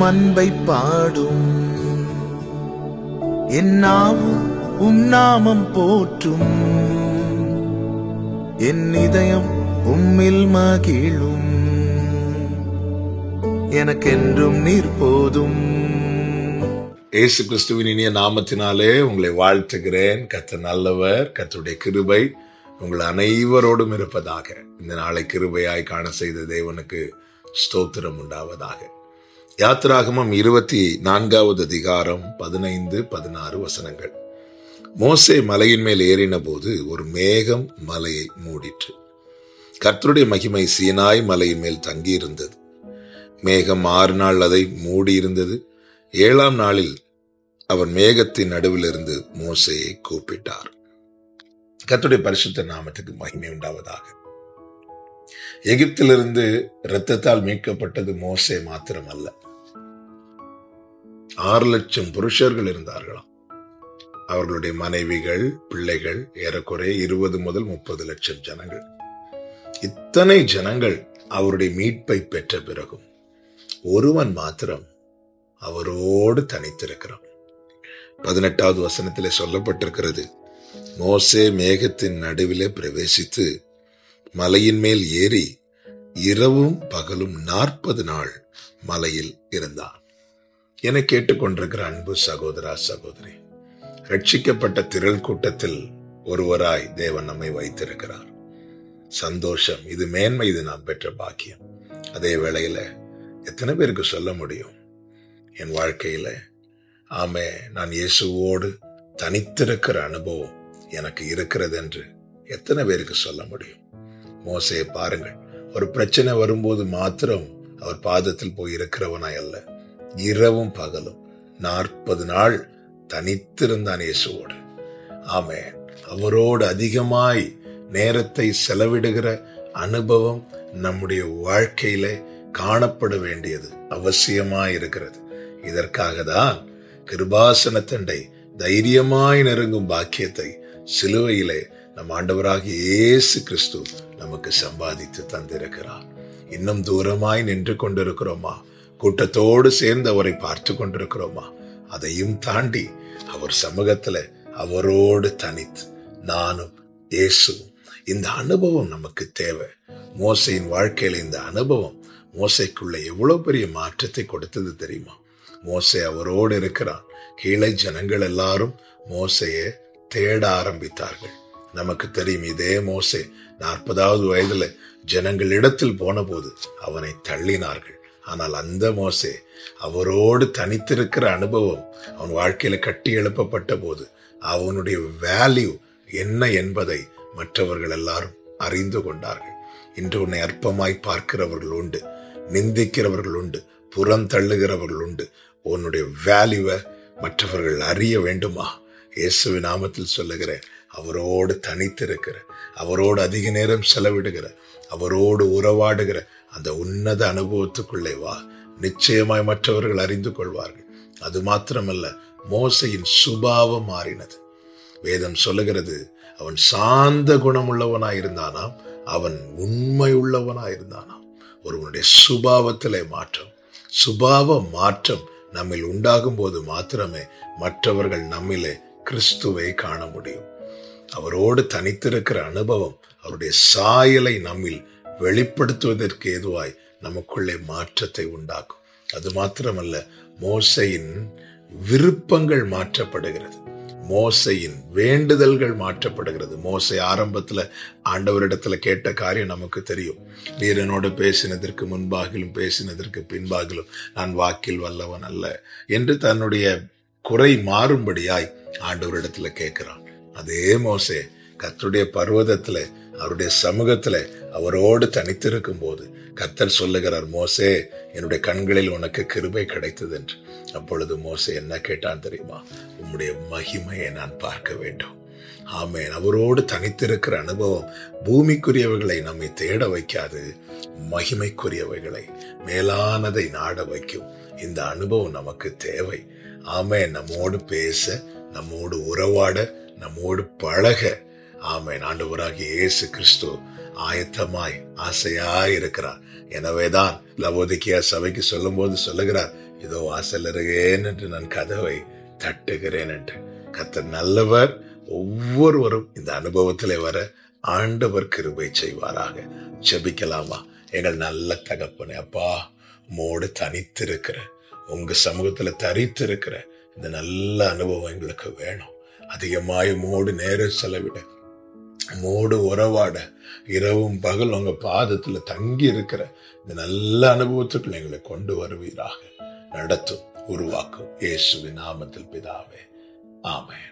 அன்பை பாடும். என் நாவும் நாமம் போற்றும். என் இதயம் உம்மில் மகிழும். எனக்கென்றும் நீர் போதும். இயேசு கிறிஸ்துவின் இனிய நாமத்தினாலே உங்களை வாழ்த்துகிறேன். கர்த்தர் நல்லவர். கர்த்தருடைய கிருபை உங்கள் அனைவரோடும் இருப்பதாக. இந்த நாளை கிருபையாய் காண செய்த தேவனுக்கு ஸ்தோத்திரம் உண்டாவதாக. யாத்திராகமம் 24வது அதிகாரம் 15-16 வசனங்கள். மோசே மலையின் மேல் ஏறின போது ஒரு மேகம் மலையை மூடிற்று. கர்த்தருடைய மகிமை சீனாய் மலையின் மேல் தங்கியிருந்தது. மேகம் 6 நாள் அதை மூடியிருந்தது. 7ஆம் நாளில் அவன் மேகத்தின் நடுவில் இருந்து மோசேயை கூப்பிட்டார். கர்த்தருடைய பரிசுத்த நாமத்துக்கு மகிமை உண்டாவதாக. எகிப்திலிருந்து இரத்தத்தால் மீட்கப்பட்டது மோசே மாத்திரம் அல்ல, 6 லட்சம் புருஷர்கள் இருந்தார்களாம். அவர்களுடைய மனைவிகள், பிள்ளைகள், ஏறக்குறைய 20 முதல் 30 லட்சம் ஜனங்கள். இத்தனை ஜனங்கள் அவருடைய மீட்பை பெற்ற பிறகும் ஒருவன் மாத்திரம் அவரோடு தனித்திருக்கிறான். 18வது வசனத்திலே சொல்லப்பட்டிருக்கிறது, மோசே மேகத்தின் நடுவிலே பிரவேசித்து மலையின் மேல் ஏறி இரவும் பகலும் 40 நாள் மலையில் இருந்தான். என கேட்டுக்கொண்டிருக்கிற அன்பு சகோதரா, சகோதரி, ரட்சிக்கப்பட்ட திரள் கூட்டத்தில் ஒருவராய் தேவன் நம்மை வைத்திருக்கிறார். சந்தோஷம், இது மேன்மை, இது நாம் பெற்ற பாக்கியம். அதே வேளையில எத்தனை பேருக்கு சொல்ல முடியும், என் வாழ்க்கையில ஆமே நான் இயேசுவோடு தனித்திருக்கிற அனுபவம் எனக்கு இருக்கிறது என்று எத்தனை பேருக்கு சொல்ல முடியும்? மோசேயை பாருங்கள், ஒரு பிரச்சனை வரும்போது மாத்திரம் அவர் பாதத்தில் போய் இருக்கிறவனாய் அல்ல, இரவும் பகலும் 40 நாள் தனித்திருந்தான் இயேசுவோடு. ஆமே, அவரோடு அதிகமாய் நேரத்தை செலவிடுகிற அனுபவம் நம்முடைய வாழ்க்கையில காணப்பட வேண்டியது அவசியமாய் இருக்கிறது. இதற்காக தான் கிருபாசனத்தண்டை தைரியமாய் நெருங்கும் பாக்கியத்தை சிலுவையிலே நம் ஆண்டவராகிய இயேசு கிறிஸ்து நமக்கு சம்பாதித்து தந்திருக்கிறார். இன்னும் தூரமாய் நின்று கொண்டிருக்கிறோமா? கூட்டத்தோடு சேர்ந்து அவரை பார்த்து கொண்டிருக்கிறோமா? அதையும் தாண்டி அவர் சமூகத்துல அவரோடு தனித்து நானும் இயேசுவும், இந்த அனுபவம் நமக்கு தேவை. மோசையின் வாழ்க்கையில இந்த அனுபவம் மோசைக்குள்ள எவ்வளவு பெரிய மாற்றத்தை கொடுத்தது தெரியுமா? மோசே அவரோடு இருக்கிறான். கீழே ஜனங்கள் எல்லாரும் மோசையை தேட ஆரம்பித்தார்கள். நமக்கு தெரியும், இதே மோசே 40வது வயதுல ஜனங்கள் இடத்தில் போன போது அவனை தள்ளினார்கள். ஆனால் அந்த மோசே அவரோடு தனித்திருக்கிற அனுபவம் அவன் வாழ்க்கையில கட்டி எழுப்பப்பட்ட போது அவனுடைய வேல்யூ என்ன என்பதை மற்றவர்கள் எல்லாரும் அறிந்து கொண்டார்கள். இன்று உன்னை அற்பமாய் பார்க்கிறவர்கள் உண்டு, நிந்திக்கிறவர்கள் உண்டு, புறம் தள்ளுகிறவர்கள் உண்டு. உன்னுடைய வேல்யூவை மற்றவர்கள் அறிய வேண்டுமா? இயேசுவின் நாமத்தில் சொல்லுகிறேன், அவரோடு தனித்திருக்கிற, அவரோடு அதிக நேரம் செலவிடுகிற, அவரோடு உறவாடுகிற அந்த உன்னத அனுபவத்துக்குள்ளே வா. நிச்சயமாய் மற்றவர்கள் அறிந்து கொள்வார்கள். அது மாத்திரமல்ல, மோசையின் சுபாவம் மாறினது. வேதம் சொல்லுகிறது, அவன் சாந்த குணமுள்ளவனாயிருந்தானாம், அவன் உண்மை உள்ளவனாயிருந்தானாம். ஒருவனுடைய சுபாவத்திலே மாற்றம், சுபாவ மாற்றம் நம்மில் உண்டாகும் போது மாத்திரமே மற்றவர்கள் நம்மிலே கிறிஸ்துவை காண முடியும். அவரோடு தனித்திருக்கிற அனுபவம் அவருடைய சாயலை நம்மில் வெளிப்படுத்துவதற்கு ஏதுவாய் நமக்குள்ளே மாற்றத்தை உண்டாக்கும். அது மாத்திரமல்ல, மோசையின் விருப்பங்கள் மாற்றப்படுகிறது, மோசையின் வேண்டுதல்கள் மாற்றப்படுகிறது. மோசை ஆரம்பத்துல ஆண்டவரிடத்துல கேட்ட காரியம் நமக்கு தெரியும். நீர் என்னோடு பேசினதற்கு முன்பாகிலும் பேசினதற்கு பின்பாகிலும் நான் வாக்கில் வல்லவன் அல்ல என்று தன்னுடைய குறை மாறும்படியாய் ஆண்டவரிடத்துல கேட்கிறான். அதே மோசே கர்த்தருடைய பர்வதத்துல அவருடைய சமூகத்துல அவரோடு தனித்திருக்கும் போது கர்த்தர் சொல்லுகிறார், மோசே, என்னுடைய கண்களில் உனக்கு கிருபை கிடைத்தது என்று. அப்பொழுது மோசே என்ன கேட்டான் தெரியுமா? உம்முடைய மகிமையை நான் பார்க்க வேண்டும். ஆமேன். அவரோடு தனித்திருக்கிற அனுபவம் பூமிக்குரியவைகளை நம்மை தேட வைக்காது, மகிமைக்குரியவைகளை, மேலானதை நாட வைக்கும். இந்த அனுபவம் நமக்கு தேவை. ஆமேன். நம்மோடு பேச, நம்மோடு உறவாட, நம்மோடு பழக, ஆமேன், ஆண்டவராகிய இயேசு கிறிஸ்து ஆயத்தமாய் ஆசையாய் இருக்கிறார். எனவேதான் லவோதிக்கேயா சபைக்கு சொல்லும் போது சொல்லுகிறார், இதோ வாசல் அருகேன் என்று நான் கதவை தட்டுகிறேன் என்று. கர்த்தர் நல்லவர். ஒவ்வொருவரும் இந்த அனுபவத்திலே வர ஆண்டவர் கிருபை செய்வாராக. ஜெபிக்கலாமா? எங்கள் நல்ல தகப்பனே, அப்பா, உம்மோடு தனித்திருக்கிற, உங்க சமூகத்துல தரித்திருக்கிற இந்த நல்ல அனுபவம் எங்களுக்கு வேணும். அதிகமாய் உம்மோடு நேரம் செலவிட, உம்மோடு உறவாட, இரவும் பகல் உங்க பாதத்துல தங்கி இருக்கிற இந்த நல்ல அனுபவத்துக்குள்ள எங்களை கொண்டு வருவீராக. நடத்தும், உருவாக்கும். இயேசுவின் நாமத்தில் பிதாவே, ஆமென்.